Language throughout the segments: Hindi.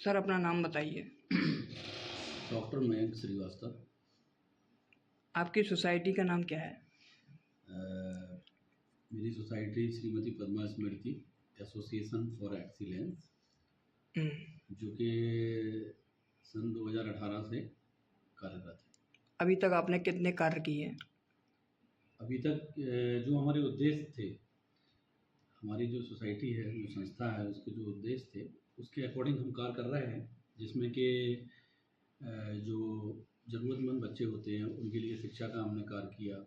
सर अपना नाम बताइए। डॉक्टर मयंक श्रीवास्तव। आपकी सोसाइटी का नाम क्या है? मेरी society Shrimati Padma Smriti association for excellence, जो कि सन 2018 से कार्यरत है। अभी तक आपने कितने कार्य किए हैं? अभी तक जो हमारे उद्देश्य थे, हमारी जो सोसाइटी है, जो संस्था है, उसके जो उद्देश्य थे उसके अकॉर्डिंग हम कार्य कर रहे हैं, जिसमें कि जो ज़रूरतमंद बच्चे होते हैं उनके लिए शिक्षा का हमने कार्य किया।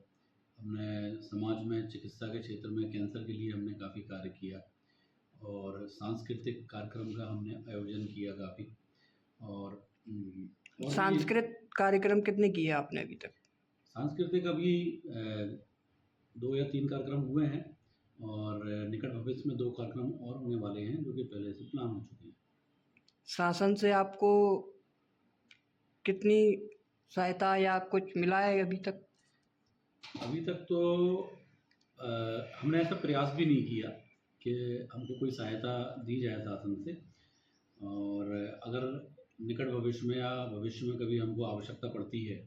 हमने समाज में चिकित्सा के क्षेत्र में कैंसर के लिए हमने काफ़ी कार्य किया और सांस्कृतिक कार्यक्रम का हमने आयोजन किया काफ़ी। और सांस्कृतिक कार्यक्रम कितने किए आपने अभी तक? सांस्कृतिक अभी 2 या 3 कार्यक्रम हुए हैं और निकट भविष्य में 2 कार्यक्रम और होने वाले हैं, जो कि पहले से प्लान हो चुके हैं। शासन से आपको कितनी सहायता या कुछ मिला है अभी तक? अभी तक तो हमने ऐसा प्रयास भी नहीं किया कि हमको कोई सहायता दी जाए शासन से, और अगर निकट भविष्य में या भविष्य में कभी हमको आवश्यकता पड़ती है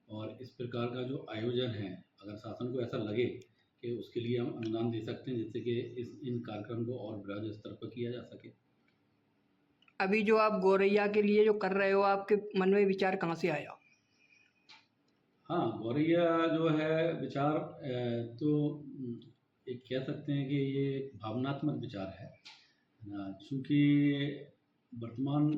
और इस प्रकार का जो आयोजन है, अगर शासन को ऐसा लगे कि उसके लिए हम अनुदान दे सकते हैं, जिससे कि इन कार्यक्रम को और बृहद स्तर पर किया जा सके। अभी जो आप गौरैया के लिए जो कर रहे हो, आपके मन में विचार कहाँ से आया? हाँ, गौरैया जो है विचार तो एक कह सकते हैं कि ये एक भावनात्मक विचार है ना, चूँकि वर्तमान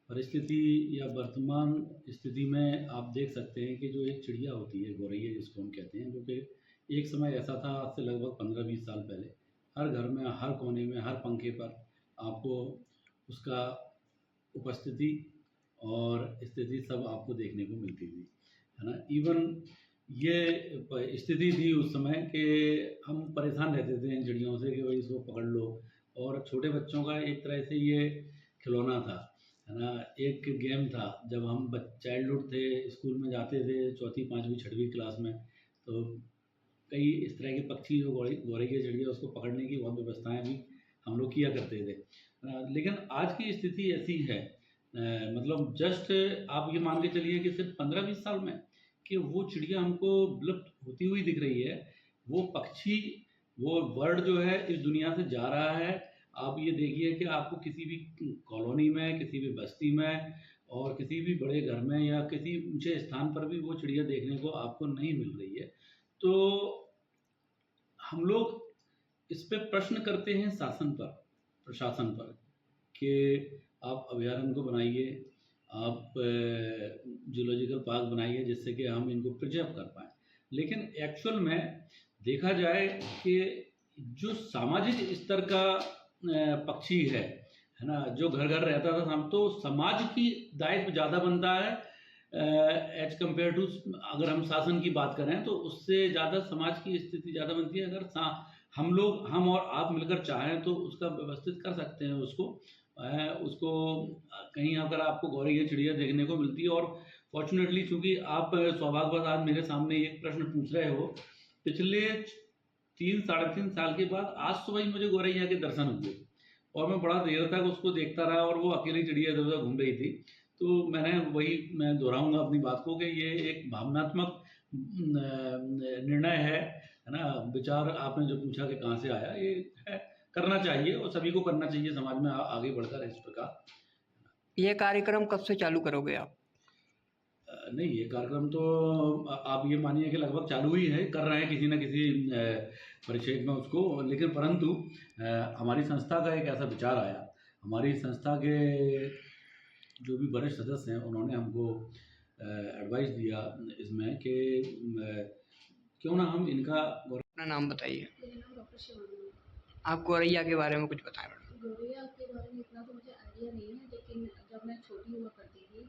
परिस्थिति या वर्तमान स्थिति में आप देख सकते हैं कि जो एक चिड़िया होती है गौरैया, जिसको हम कहते हैं, जो कि एक समय ऐसा था, आज से लगभग 15-20 साल पहले, हर घर में, हर कोने में, हर पंखे पर आपको उसका उपस्थिति और स्थिति सब आपको देखने को मिलती थी, है ना। इवन ये स्थिति थी उस समय कि हम परेशान रहते थे इन चिड़ियों से कि भाई इसको पकड़ लो, और छोटे बच्चों का एक तरह से ये खिलौना था, है ना। एक गेम था, जब हम चाइल्डहुड थे, स्कूल में जाते थे 4वीं 5वीं 6वीं क्लास में, तो कई इस तरह के पक्षी जो गौरैया चिड़िया, उसको पकड़ने की बहुत व्यवस्थाएं भी हम लोग किया करते थे। लेकिन आज की स्थिति ऐसी है, मतलब जस्ट आप ये मान के चलिए कि सिर्फ 15-20 साल में कि वो चिड़िया हमको विलुप्त होती हुई दिख रही है। वो पक्षी, वो बर्ड जो है इस दुनिया से जा रहा है। आप ये देखिए कि आपको किसी भी कॉलोनी में, किसी भी बस्ती में और किसी भी बड़े घर में या किसी ऊंचे स्थान पर भी वो चिड़िया देखने को आपको नहीं मिल रही है। तो हम लोग इस पे प्रश्न करते हैं शासन पर, प्रशासन पर, कि आप अभयारण्य को बनाइए, आप जूलॉजिकल पार्क बनाइए, जिससे कि हम इनको प्रिजर्व कर पाएँ। लेकिन एक्चुअल में देखा जाए कि जो सामाजिक स्तर का पक्षी है ना, जो घर-घर रहता था, हम तो समाज की दायित्व ज़्यादा बनता है एज़ कम्पेयर टू, अगर हम शासन की बात करें तो उससे ज़्यादा समाज की स्थिति ज़्यादा बनती है। अगर हम और आप मिलकर चाहें तो उसका व्यवस्थित कर सकते हैं उसको। उसको कहीं अगर आपको गौरैया चिड़िया देखने को मिलती है, और फॉर्चुनेटली चूँकि आप सौभाग्यवश आज मेरे सामने एक प्रश्न पूछ रहे हो, पिछले 3 साढ़े 3 साल के बाद आज सुबह ही मुझे गौरैया के दर्शन हुए और मैं बड़ा देर तक उसको देखता रहा, और वो अकेली चिड़िया इधर-उधर घूम रही थी। तो मैं दोहराऊँगा अपनी बात को कि ये एक भावनात्मक निर्णय है ना। विचार आपने जो पूछा कि कहाँ से आया, ये है, करना चाहिए और सभी को करना चाहिए समाज में आगे बढ़कर इस प्रकार। ये कार्यक्रम कब से चालू करोगे आप? नहीं, ये कार्यक्रम तो आप ये मानिए कि लगभग चालू ही है, कर रहे हैं किसी न किसी परिप्रेक्ष्य में उसको। लेकिन परंतु हमारी संस्था का एक ऐसा विचार आया, हमारी संस्था के जो भी वरिष्ठ सदस्य हैं उन्होंने हमको एडवाइस दिया इसमें कि क्यों ना हम इनका अपना नाम बताइए। मेरा नाम डॉक्टर शिवानी है। आप गौरैया के बारे में कुछ बताएं मैडम। गौरैया के बारे में इतना तो मुझे आइडिया नहीं है, लेकिन जब मैं छोटी हुआ करती थी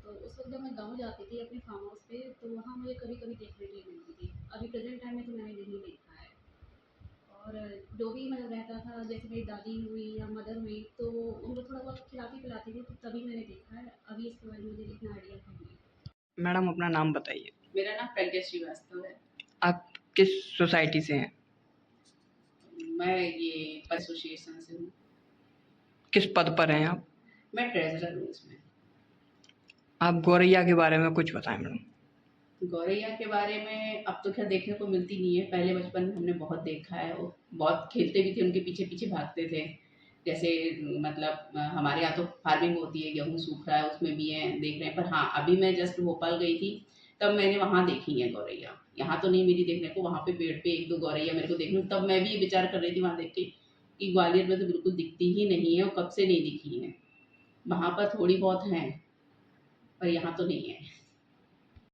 तो उस वक्त जब मैं गांव जाती थी अपने फार्म हाउस पे, तो वहाँ मुझे कभी कभी देखने के लिए मिलती थी। अभी प्रेजेंट टाइम में तो मैंने नहीं देखा है। और जो भी मैं रहता था, जैसे मेरी दादी हुई या मदर हुई, तो उनको थोड़ा बहुत खिलाती पिलाती थी, तो तभी मैंने देखा है। अभी इसके बारे में मुझे इतना आइडिया नहीं है। मैडम अपना नाम बताइए। मेरा नाम प्रज्ञा श्रीवास्तव है। आप किस सोसाइटी से हैं? मैं ये एसोसिएशन से हूँ। किस पद पर हैं आप? मैं ट्रेजरर हूँ इसमें। आप गौरैया के बारे में कुछ बताएं मैडम। गौरैया के बारे में अब तो खैर देखने को मिलती नहीं है, पहले बचपन में हमने बहुत देखा है, वो बहुत खेलते भी थे, उनके पीछे पीछे भागते थे। जैसे मतलब हमारे यहाँ तो फार्मिंग होती है, गेहूँ सूख रहा है उसमें भी है, देख रहे हैं। पर हाँ, अभी मैं जस्ट भोपाल गई थी, तब मैंने वहाँ देखी है गौरैया। यहाँ तो नहीं मिली देखने को, वहाँ पे पेड़ पे एक दो गौरैया मेरे को देखने को, तब मैं भी ये विचार कर रही थी वहाँ देख के कि ग्वालियर में तो बिल्कुल दिखती ही नहीं है, और कब से नहीं दिखी है। वहाँ पर थोड़ी बहुत हैं, पर यहाँ तो नहीं है।